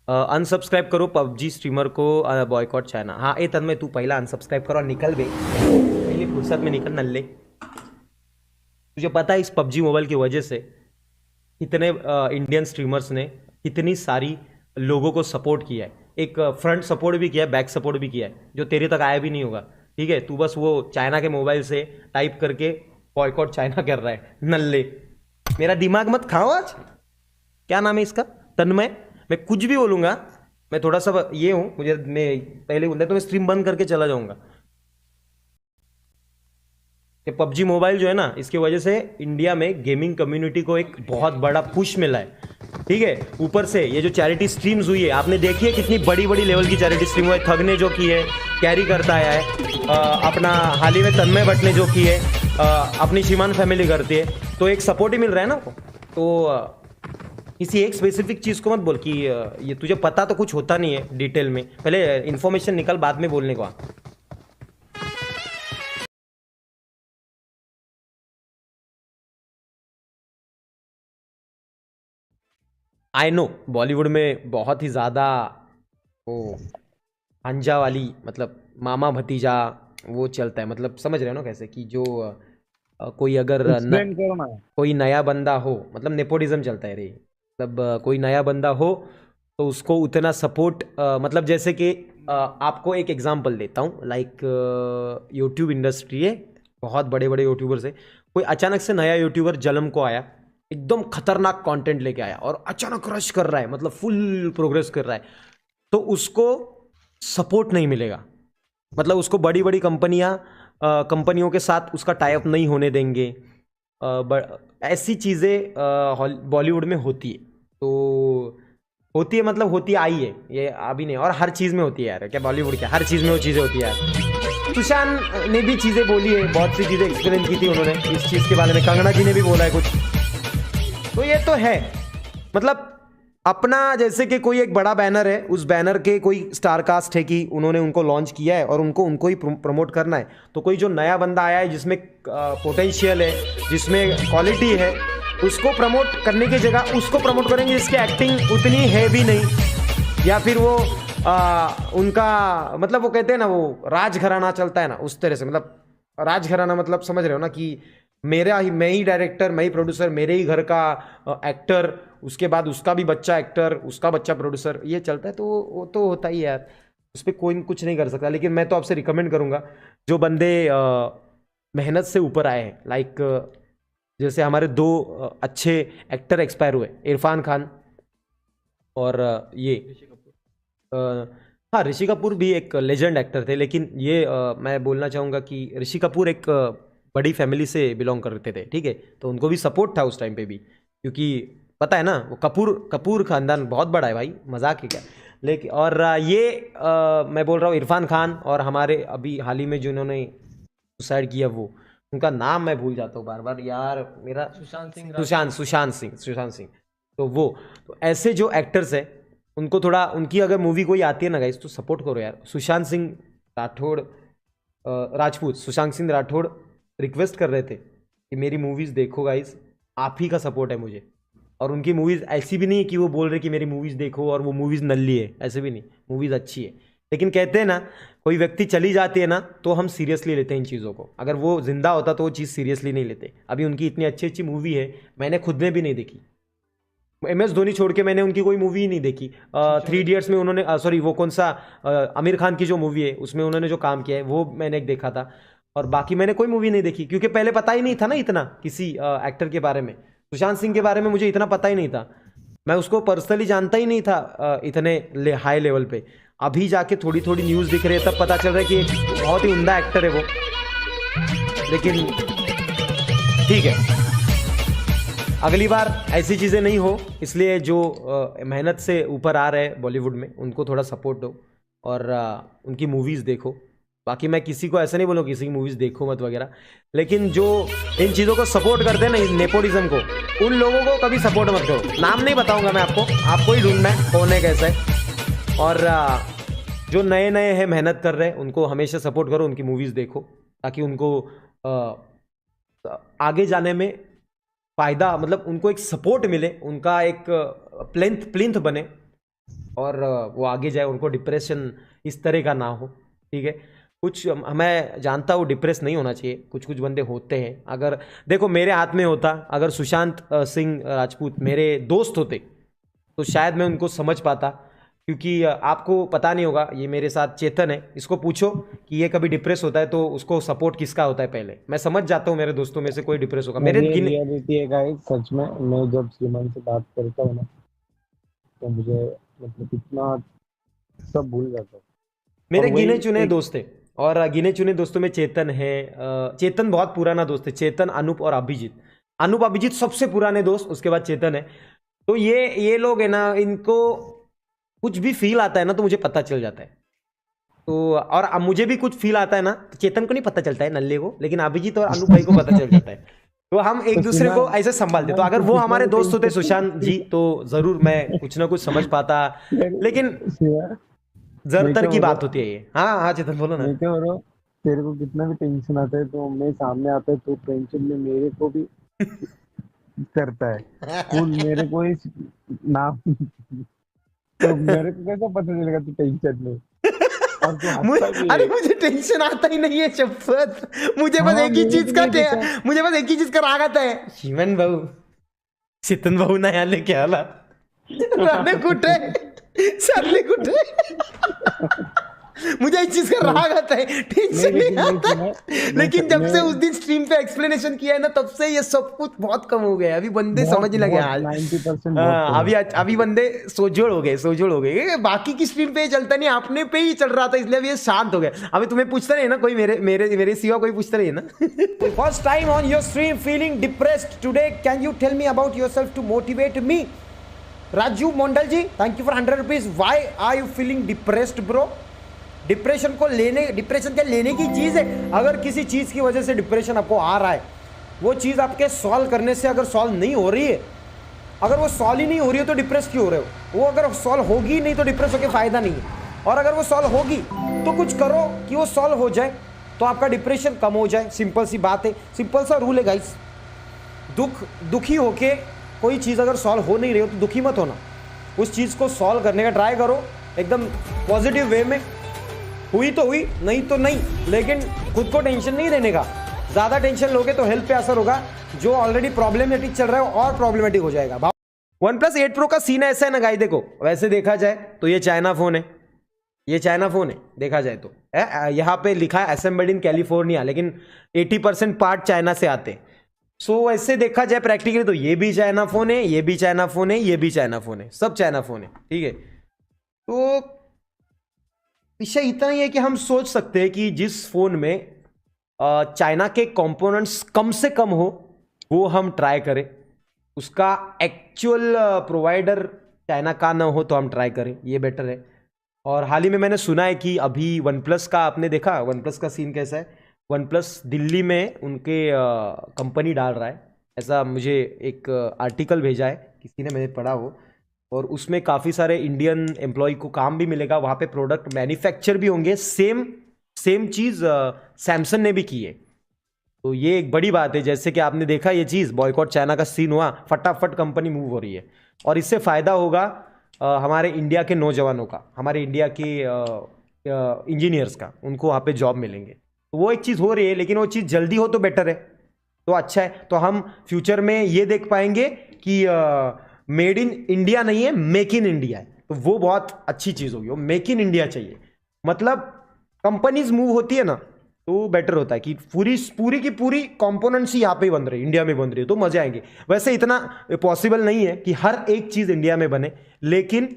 Unsubscribe करो PUBG streamer को, boycott China. हाँ ए तन्मय तू पहला अनसब्सक्राइब करो और निकल बे, पहले फुर्सत में निकल नल्ले। तुझे पता है इस पबजी मोबाइल की वजह से कितने इंडियन स्ट्रीमर्स ने कितनी सारी लोगों को सपोर्ट किया है। एक फ्रंट सपोर्ट भी किया है, बैक सपोर्ट भी किया है, जो तेरे तक आया भी नहीं होगा। ठीक है, तू बस वो चाइना के मोबाइल से टाइप करके बॉयकॉट चाइना कर रहा है नल्ले। मेरा दिमाग मत खाओ आज। क्या नाम है इसका? तन्मय। मैं कुछ भी बोलूंगा, मैं थोड़ा सा ये हूं, मुझे मैं पहले बोलता तो मैं स्ट्रीम बंद करके चला जाऊंगा। ये पबजी मोबाइल जो है ना, इसकी वजह से इंडिया में गेमिंग कम्युनिटी को एक बहुत बड़ा पुश मिला है। ठीक है, ऊपर से ये जो चैरिटी स्ट्रीम्स हुई है, आपने देखी है कितनी बड़ी बड़ी लेवल की चैरिटी स्ट्रीम हुई है। थग ने जो की है, कैरी करता आया है, अपना हाल ही में तन्मय भट्ट ने जो की है, अपनी शिमान फैमिली करती है, तो एक सपोर्ट ही मिल रहा है ना। तो किसी एक स्पेसिफिक चीज़ को मत बोल कि ये तुझे पता तो कुछ होता नहीं है डिटेल में, पहले इन्फॉर्मेशन निकल बाद में बोलने को आ। आई नो बॉलीवुड में बहुत ही ज़्यादा वो अंजा वाली, मतलब मामा भतीजा वो चलता है, मतलब समझ रहे हो ना कैसे कि जो कोई अगर एक्सप्लेन करो ना। कोई नया बंदा हो, मतलब नेपोटिज्म चलता है रे। मतलब कोई नया बंदा हो तो उसको उतना सपोर्ट, मतलब जैसे कि आपको एक एग्जांपल देता हूँ, लाइक यूट्यूब इंडस्ट्री है, बहुत बड़े बड़े यूट्यूबर्स है। कोई अचानक से नया यूट्यूबर जन्म को आया, एकदम खतरनाक कंटेंट लेके आया और अचानक रश कर रहा है, मतलब फुल प्रोग्रेस कर रहा है, तो उसको सपोर्ट नहीं मिलेगा। मतलब उसको बड़ी बड़ी कंपनियों के साथ उसका टाई अप नहीं होने देंगे। ऐसी चीज़ें बॉलीवुड में होती है। तो होती है, मतलब होती आई है ये अभी नहीं, और हर चीज़ में होती है यार। क्या बॉलीवुड, क्या हर चीज़ में वो चीज़ें होती है यार। सुशांत ने भी चीज़ें बोली है, बहुत सी चीज़ें एक्सप्लेन की थी उन्होंने इस चीज़ के बारे में। कंगना जी ने भी बोला है कुछ। तो ये तो है, मतलब अपना जैसे कि कोई एक बड़ा बैनर है, उस बैनर के कोई स्टार कास्ट है कि उन्होंने उनको लॉन्च किया है और उनको उनको ही प्रमोट करना है। तो कोई जो नया बंदा आया है जिसमें पोटेंशियल है, जिसमें क्वालिटी है, उसको प्रमोट करने की जगह उसको प्रमोट करेंगे जिसकी एक्टिंग उतनी है भी नहीं, या फिर वो उनका मतलब वो कहते हैं ना, वो राजघराना चलता है ना उस तरह से। मतलब राजघराना मतलब समझ रहे हो ना कि मेरा ही, मैं ही डायरेक्टर, मैं ही प्रोड्यूसर, मेरे ही घर का एक्टर, उसके बाद उसका भी बच्चा एक्टर, उसका बच्चा प्रोड्यूसर, ये चलता है। तो वो तो होता ही है यार, उस पर कोई कुछ नहीं कर सकता। लेकिन मैं तो आपसे रिकमेंड करूंगा, जो बंदे मेहनत से ऊपर आए हैं, लाइक जैसे हमारे दो अच्छे एक्टर एक्सपायर हुए, इरफान खान और ये हाँ ऋषि कपूर भी एक लेजेंड एक्टर थे। लेकिन ये मैं बोलना चाहूँगा कि ऋषि कपूर एक बड़ी फैमिली से बिलोंग करते थे। ठीक है, तो उनको भी सपोर्ट था उस टाइम पे भी, क्योंकि पता है ना वो कपूर कपूर खानदान बहुत बड़ा है भाई, मजाक है क्या। लेकिन और मैं बोल रहा हूँ इरफान खान, और हमारे अभी हाल ही में जिन्होंने सुसाइड किया, वो उनका नाम मैं भूल जाता हूँ बार बार यार मेरा। सुशांत सिंह सुशांत सिंह। तो वो, तो ऐसे जो एक्टर्स हैं उनको थोड़ा, उनकी अगर मूवी कोई आती है ना गाइस, तो सपोर्ट करो यार। सुशांत सिंह राठौड़, राजपूत सुशांत सिंह राठौड़ रिक्वेस्ट कर रहे थे कि मेरी मूवीज़ देखो गाइस, आप ही का सपोर्ट है मुझे। और उनकी मूवीज़ ऐसी भी नहीं है कि वो बोल रहे कि मेरी मूवीज़ देखो और वो मूवीज़ नल्ली है, ऐसे भी नहीं, मूवीज़ अच्छी है। लेकिन कहते हैं ना, कोई व्यक्ति चली जाती है ना तो हम सीरियसली लेते हैं इन चीज़ों को, अगर वो जिंदा होता तो वो चीज़ सीरियसली नहीं लेते। अभी उनकी इतनी अच्छी अच्छी मूवी है, मैंने खुद ने भी नहीं देखी। एम एस धोनी छोड़ के मैंने उनकी कोई मूवी ही नहीं देखी। थ्री इडियट्स में उन्होंने, सॉरी वो कौन सा, आमिर खान की जो मूवी है उसमें उन्होंने जो काम किया है वो मैंने एक देखा था। और बाकी मैंने कोई मूवी नहीं देखी, क्योंकि पहले पता ही नहीं था ना इतना किसी एक्टर के बारे में। सुशांत सिंह के बारे में मुझे इतना पता ही नहीं था, मैं उसको पर्सनली जानता ही नहीं था इतने हाई लेवल पे। अभी जाके थोड़ी थोड़ी न्यूज़ दिख रही है, तब पता चल रहा है कि एक बहुत ही उम्दा एक्टर है वो। लेकिन ठीक है, अगली बार ऐसी चीज़ें नहीं हो, इसलिए जो मेहनत से ऊपर आ रहे हैं बॉलीवुड में उनको थोड़ा सपोर्ट दो और उनकी मूवीज़ देखो। बाकी मैं किसी को ऐसा नहीं बोलूँ किसी की मूवीज़ देखो मत वगैरह, लेकिन जो इन चीज़ों को सपोर्ट करते हैं ना, नेपोटिज्म को, उन लोगों को कभी सपोर्ट मत करो। नाम नहीं बताऊंगा मैं आपको ही ढूंढना है कौन है कैसा है। और जो नए नए हैं मेहनत कर रहे हैं उनको हमेशा सपोर्ट करो, उनकी मूवीज़ देखो, ताकि उनको आगे जाने में फ़ायदा, मतलब उनको एक सपोर्ट मिले, उनका एक प्लिंथ प्लिंथ बने। और वो आगे जाए, उनको डिप्रेशन इस तरह का ना हो, ठीक है। कुछ मैं जानता हूँ डिप्रेस नहीं होना चाहिए, कुछ कुछ बंदे होते हैं। अगर देखो मेरे हाथ में होता, अगर सुशांत सिंह राजपूत मेरे दोस्त होते तो शायद मैं उनको समझ पाता, क्योंकि आपको पता नहीं होगा, ये मेरे साथ चेतन है, इसको पूछो कि ये कभी डिप्रेस होता है तो उसको सपोर्ट किसका होता है पहले। मैं समझ जाता हूँ मेरे दोस्तों में से कोई डिप्रेस होगा मेरे ये गिने रियलिटी है गाइस, सच में मैं जब श्रीमान से बात करता हूँ ना, तो मुझे मतलब इतना सब भूल जाता हूँ। और मेरे वही गिने चुने एक दोस्त है, और गिने चुने दोस्तों में चेतन है। चेतन बहुत पुराना दोस्त है, चेतन, अनूप और अभिजीत। अनूप अभिजीत सबसे पुराने दोस्त, उसके बाद चेतन है। तो ये लोग है ना, इनको कुछ भी फील आता है ना तो मुझे पता चल जाता है। तो और अब मुझे भी कुछ फील आता है ना, तो चेतन को नहीं पता चलता है, नल्ले को, लेकिन अभिजीत और अनूप भाई को पता चल जाता है। तो हम एक तो दूसरे को श्रीमान, ऐसे संभालते। तो श्रीमान अगर तू वो कितना हमारे भी दोस्त होते सुशांत टेंशन जी, तो जरूर मैं कुछ ना कुछ समझ पाता। यार लेकिन श्रीमान, मैं जरतर क्या की बोल रहा बात हूँ, होती है ये। हाँ हाँ चेतन बोलो ना। मैं क्या बोल रहा हूँ, तेरे को कितना भी टेंशन आता है तो मैं सामने आता है तो टेंशन में मेरे को भी करता है। कूल मेरे को इस नाम तो मेरे को कैसा पता चलेगा तू टेंशन में, और तू हंसता भी अरे है। मुझे टेंशन आता ही नहीं है शपथ। मुझे बस हाँ एक ही मेरे चीज को का नहीं देता। मुझे बस एक ही चीज का राग आता है, शिवन भाऊ, चेतन भाऊ नाही आले की आला, राणे कुठे, चालले कुठे। मुझे इस चीज का नहीं राग आता है, नहीं, टेंशन नहीं लेकिन नहीं आता सुना, है। लेकिन जब मैं से उस दिन स्ट्रीम पे एक्सप्लेनेशन किया है ना, तब से ये सब कुछ बहुत कम हो गया है। अभी बंदे बहुत समझ लगे बहुत आज। 90% बहुत हाँ, कम अभी है। अभी बंदे सोजोड़ हो गए, सोजोड़ हो गए। बाकी की स्ट्रीम पे ये चलता नहीं, अपने पे ही चल रहा था, इसलिए अभी ये शांत हो गए। अभी तुम्हें पूछता नहीं है ना कोई, मेरे मेरे मेरे सिवा कोई पूछता नहीं है ना। First time on your stream feeling depressed today, can you tell me about yourself to motivate me. Raju Mandal ji, thank you for 100 rupees. Why are you feeling depressed bro? Depression को लेने, डिप्रेशन क्या लेने की चीज़ है? अगर किसी चीज़ की वजह से डिप्रेशन आपको आ रहा है, वो चीज़ आपके सॉल्व करने से अगर सॉल्व नहीं हो रही है, अगर वो सॉल्व ही नहीं हो रही है तो डिप्रेस क्यों हो रहे हो? वो अगर सॉल्व होगी नहीं तो डिप्रेस होकर फायदा नहीं है। और अगर वो सॉल्व होगी तो कुछ करो कि वो सॉल्व हो जाए, तो आपका डिप्रेशन कम हो जाए। सिंपल सी बात है, सिंपल सा रूल है गाइस। दुखी होके कोई चीज़ अगर सॉल्व हो नहीं रही हो तो दुखी मत होना, उस चीज़ को सॉल्व करने का ट्राई करो एकदम पॉजिटिव वे में। हुई तो हुई, नहीं तो नहीं, लेकिन खुद को टेंशन नहीं देने का। ज़्यादा टेंशन लोगे तो हेल्थ पे असर होगा, जो ऑलरेडी प्रॉब्लमेटिक चल रहा है और प्रॉब्लमेटिक हो जाएगा। OnePlus 8 Pro का सीन ऐसा है ना गाइस, देखो वैसे देखा जाए तो ये चाइना फ़ोन है, ये चाइना फ़ोन है देखा जाए तो। यहाँ पे लिखा है असेंबल्ड इन कैलिफोर्निया, लेकिन 80% पार्ट चाइना से आते हैं। सो ऐसे देखा जाए प्रैक्टिकली तो ये भी चाइना फ़ोन है, ये भी चाइना फ़ोन है, ये भी चाइना फ़ोन है, सब चाइना फ़ोन है, ठीक है। तो विषय इतना ही है कि हम सोच सकते हैं कि जिस फोन में चाइना के कंपोनेंट्स कम से कम हो, वो हम ट्राई करें। उसका एक्चुअल प्रोवाइडर चाइना का ना हो तो हम ट्राई करें, ये बेटर है। और हाल ही में मैंने सुना है कि अभी OnePlus का, आपने देखा OnePlus का सीन कैसा है? OnePlus दिल्ली में उनके कंपनी डाल रहा है, ऐसा मुझे एक आर्टिकल भेजा है किसी ने, मैंने पढ़ा वो। और उसमें काफ़ी सारे इंडियन एम्प्लॉय को काम भी मिलेगा, वहाँ पे प्रोडक्ट मैन्युफैक्चर भी होंगे। सेम सेम चीज़ सैमसंग ने भी की है, तो ये एक बड़ी बात है। जैसे कि आपने देखा ये चीज़ बॉयकॉट चाइना का सीन हुआ, फटाफट कंपनी मूव हो रही है, और इससे फ़ायदा होगा हमारे इंडिया के नौजवानों का, हमारे इंडिया के इंजीनियर्स का, उनको वहाँ पे जॉब मिलेंगे। तो वो एक चीज़ हो रही है, लेकिन वो चीज़ जल्दी हो तो बेटर है, तो अच्छा है। तो हम फ्यूचर में ये देख पाएंगे कि मेड इन इंडिया नहीं है, मेक इन इंडिया है, तो वो बहुत अच्छी चीज़ होगी। वो मेक इन इंडिया चाहिए, मतलब कंपनीज मूव होती है ना, तो बेटर होता है कि पूरी की पूरी कंपोनेंट्स ही यहाँ पे बन रही है, इंडिया में बन रही है, तो मजे आएंगे। वैसे इतना पॉसिबल नहीं है कि हर एक चीज़ इंडिया में बने, लेकिन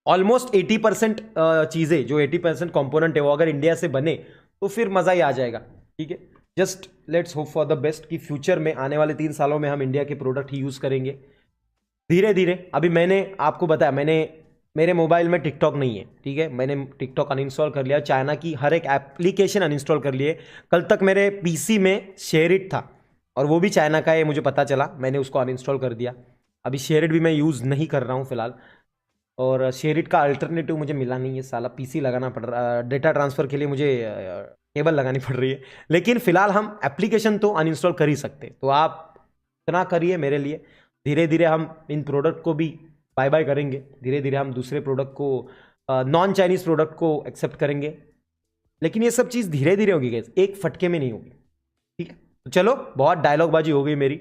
ऑलमोस्ट 80% चीज़ें, जो 80% कंपोनेंट है वो अगर इंडिया से बने तो फिर मज़ा ही आ जाएगा, ठीक है। Just let's hope for the best कि फ्यूचर में आने वाले 3 सालों में हम इंडिया के प्रोडक्ट ही यूज़ करेंगे धीरे धीरे। अभी मैंने आपको बताया, मेरे मोबाइल में टिकटॉक नहीं है, ठीक है, मैंने टिकटॉक अनइंस्टॉल कर लिया, चाइना की हर एक एप्लीकेशन अनइंस्टॉल कर लिए। कल तक मेरे पीसी में शेयरिट था, और वो भी चाइना का है, मुझे पता चला, मैंने उसको अनइंस्टॉल कर दिया। अभी शेयरिट भी मैं यूज़ नहीं कर रहा हूँ फिलहाल, और शेयरिट का अल्टरनेटिव मुझे मिला नहीं है, साला पीसी लगाना पड़ रहा, डेटा ट्रांसफ़र के लिए मुझे केबल लगानी पड़ रही है। लेकिन फिलहाल हम एप्लीकेशन तो अनइंस्टॉल कर ही सकते, तो आप इतना करिए मेरे लिए। धीरे धीरे हम इन प्रोडक्ट को भी बाय बाय करेंगे, धीरे धीरे हम दूसरे प्रोडक्ट को, नॉन चाइनीज प्रोडक्ट को एक्सेप्ट करेंगे। लेकिन ये सब चीज़ धीरे धीरे होगी गाइस, एक फटके में नहीं होगी। ठीक है, तो चलो बहुत डायलॉग बाजी हो गई मेरी।